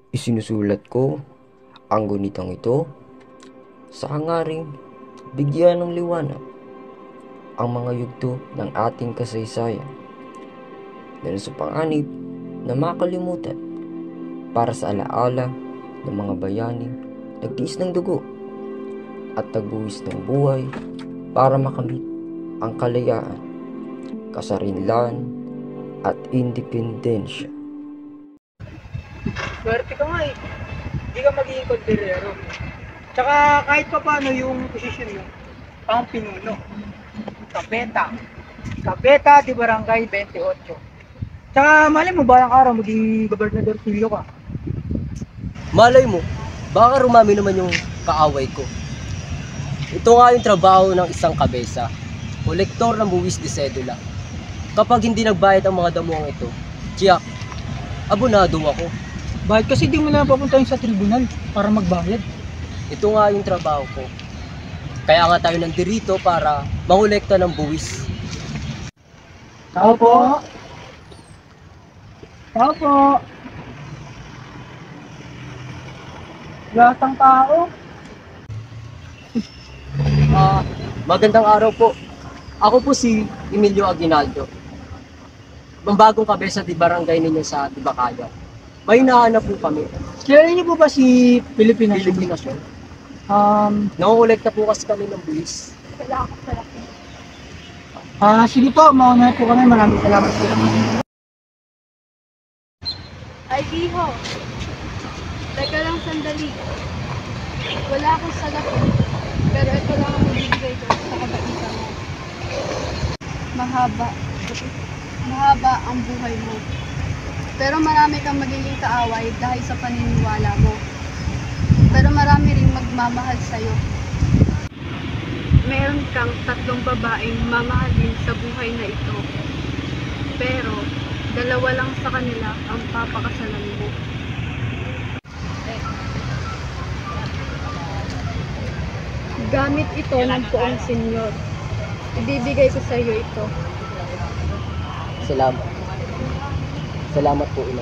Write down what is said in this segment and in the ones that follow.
Isinusulat ko ang gunitang ito sa hangaring bigyan ng liwanag ang mga yugto ng ating kasaysayan dahil sa panganib na makalimutan para sa alaala ng mga bayaning nagtiis ng dugo at nagbuwis ng buhay para makamit ang kalayaan, kasarinlan at independensya. Swerte ka nga eh. Hindi ka magiging kontrero. Tsaka kahit pa paano yung posisyon mo, pang pinuno. Kabeta. Kabeta di Barangay 28. Tsaka mali mo balang araw maging gobernador Tulio ka. Malay mo, baka rumami naman yung kaaway ko. Ito nga yung trabaho ng isang kabesa, kolektor ng buwis de sedula. Kapag hindi nagbayad ang mga damuang ito, tiyak, abonado ako. Bakit kasi di mo na papuntahin sa tribunal para magbayad? Ito nga yung trabaho ko. Kaya nga tayo nandirito para mangolekta ng buwis. Tao po. Tao po. Latang tao. Magandang araw po. Ako po si Emilio Aguinaldo. Bagong kabesa di barangay ninyo sa Tibacaya. May hinahanap po kami. Kilala niyo po ba si Pilipinas? Pilipinas yun. Um, Nangongolekta po kasi kami ng buwis. Sige po, mauna po kami. Maraming salamat po. Ay, Iho. Teka lang sandali. Wala akong salapi. Pero ito lang ang bibigay ko sa kabaitan mo. Mahaba. Mahaba ang buhay mo. Pero marami kang magiging kaaway dahil sa paniniwala mo. Pero marami ring magmamahal sa'yo. Meron kang 3 babaeng mamahalin sa buhay na ito. Pero 2 lang sa kanila ang papakasalan mo. Gamit ito ng poong senyor. Ibibigay ko sa iyo ito. Salamat. Salamat po, ina.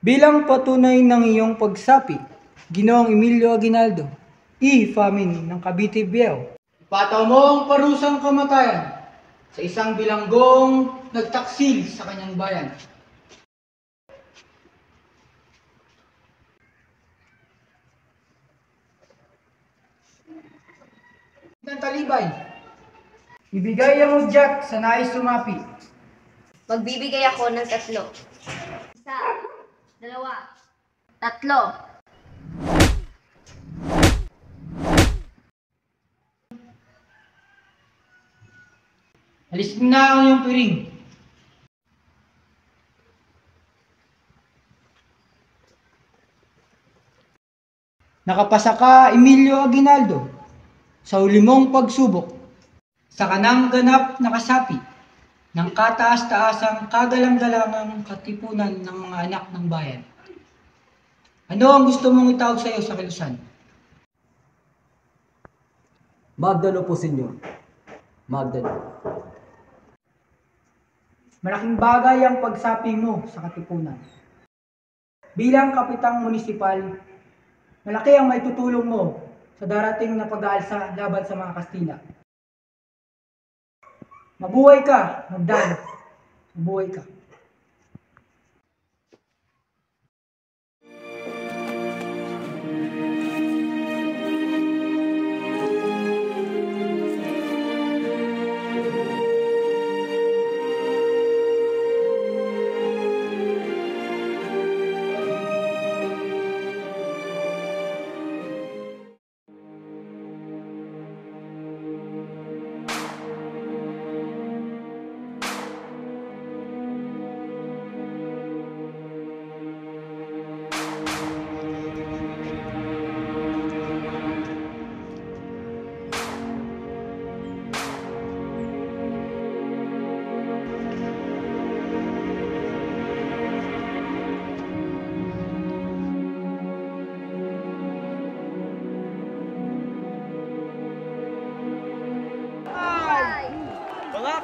Bilang patunay ng iyong pagsapi, Ginoong Emilio Aguinaldo, Famine ng Cavite Viejo. Ipataw mo ang parusang kamatayan sa isang bilanggong nagtaksil sa kanyang bayan. Ng talibay, ibigay ang udyat sa nais sumapi. Magbibigay ako ng 3. 1, 2, 3. Alis na ang iyong piring. Nakapasa ka, Emilio Aguinaldo, sa huli mong pagsubok sa kanang ganap na kasapi ng kataas-taasang kagalang-galangang katipunan ng mga anak ng bayan. Ano ang gusto mong itawag sa iyo sa kilusan? Magdalo po, senyor. Magdalo. Malaking bagay ang pagsapi mo sa katipunan. Bilang kapitang munisipal, malaki ang maitutulong mo sa darating na pag-aalsa laban sa mga Kastila. Mabuhay ka, Magdalo. Mabuhay ka.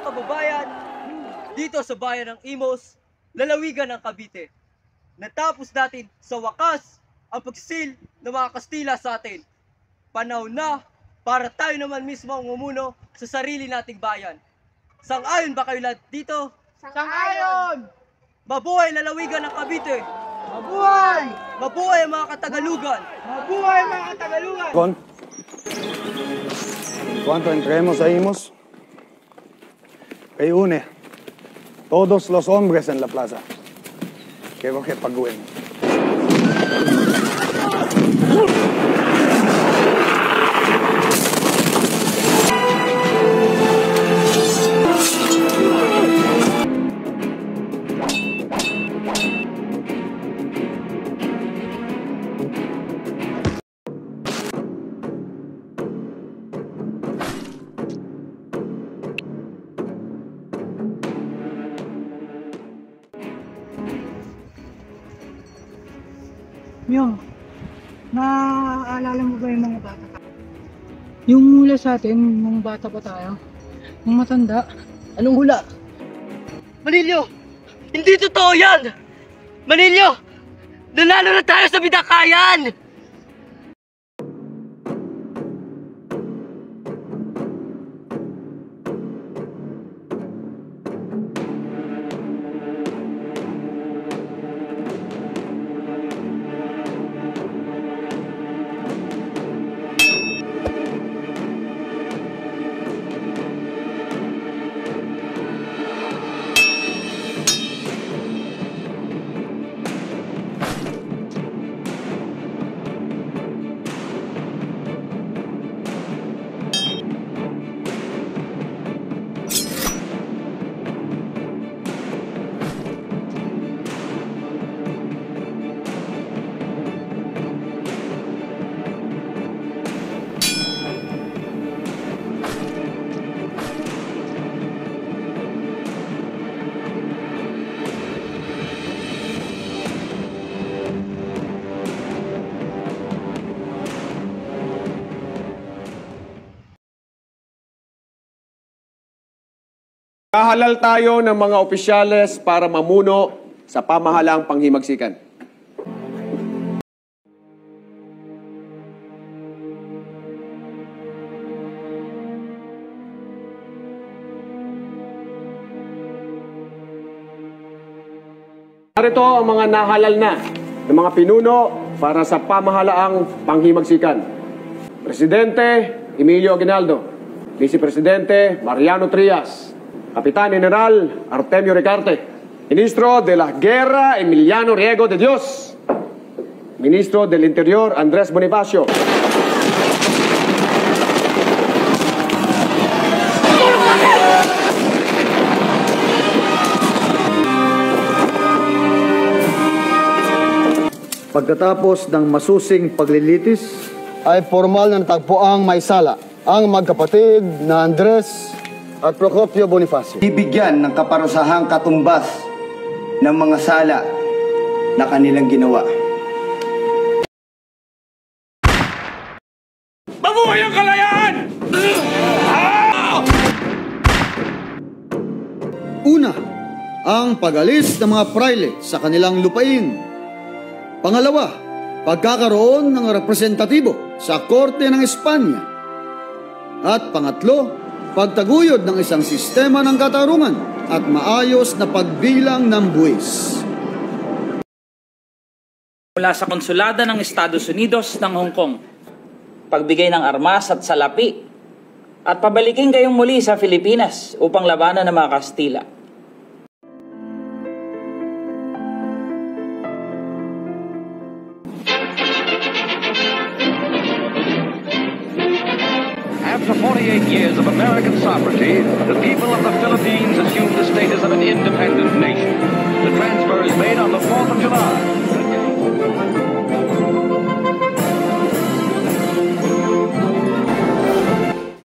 kababayan, dito sa bayan ng Imos, lalawigan ng Cavite. Natapos natin sa wakas ang pagsisil ng mga Kastila sa atin. Panahon na para tayo naman mismo ang umuno sa sarili nating bayan. Sang-ayon ba kayo lahat dito? Sang-ayon! Mabuhay lalawigan ng Cavite! Mabuhay! Mabuhay ang mga Katagalugan! Mabuhay mga Tagalugan! Cuando entremos a Imos, reúne todos los hombres en la plaza. Quiero que paguen. Yung, naaalala mo ba yung mga bata? Yung mula sa atin, nung bata pa tayo, nung matanda, Anong hula? Manilyo! Hindi totoo yan! Manilyo! Nanalo na tayo sa bidakayan! Kahalal tayo ng mga opisyales para mamuno sa pamahalaang panghimagsikan. Narito ang mga nahalal na ng mga pinuno para sa pamahalaang panghimagsikan. Presidente Emilio Aguinaldo, Vice Presidente Mariano Trias, Kapitan General Artemio Recarte, Ministro de la Guerra Emiliano Riego de Dios, Ministro del Interior Andrés Bonifacio, Pagkatapos ng masusing paglilitis, ay formal na natagpuang may sala ang magkapatid na Andres at Procopio Bonifacio. Bibigyan ng kaparusahang katumbas ng mga sala na kanilang ginawa. Mabuhay ang kalayaan! Una, ang pag-alis ng mga praile sa kanilang lupain. Pangalawa, pagkakaroon ng representatibo sa Korte ng Espanya. At pangatlo, pagtaguyod ng isang sistema ng katarungan at maayos na pagbilang ng buwis. Mula sa Konsulada ng Estados Unidos ng Hong Kong, pagbigay ng armas at salapi, at pabalikin kayong muli sa Pilipinas upang labanan ng mga Kastila. After 48 years of American sovereignty, the people of the Philippines assumed the status of an independent nation. The transfer is made on the 4th of July.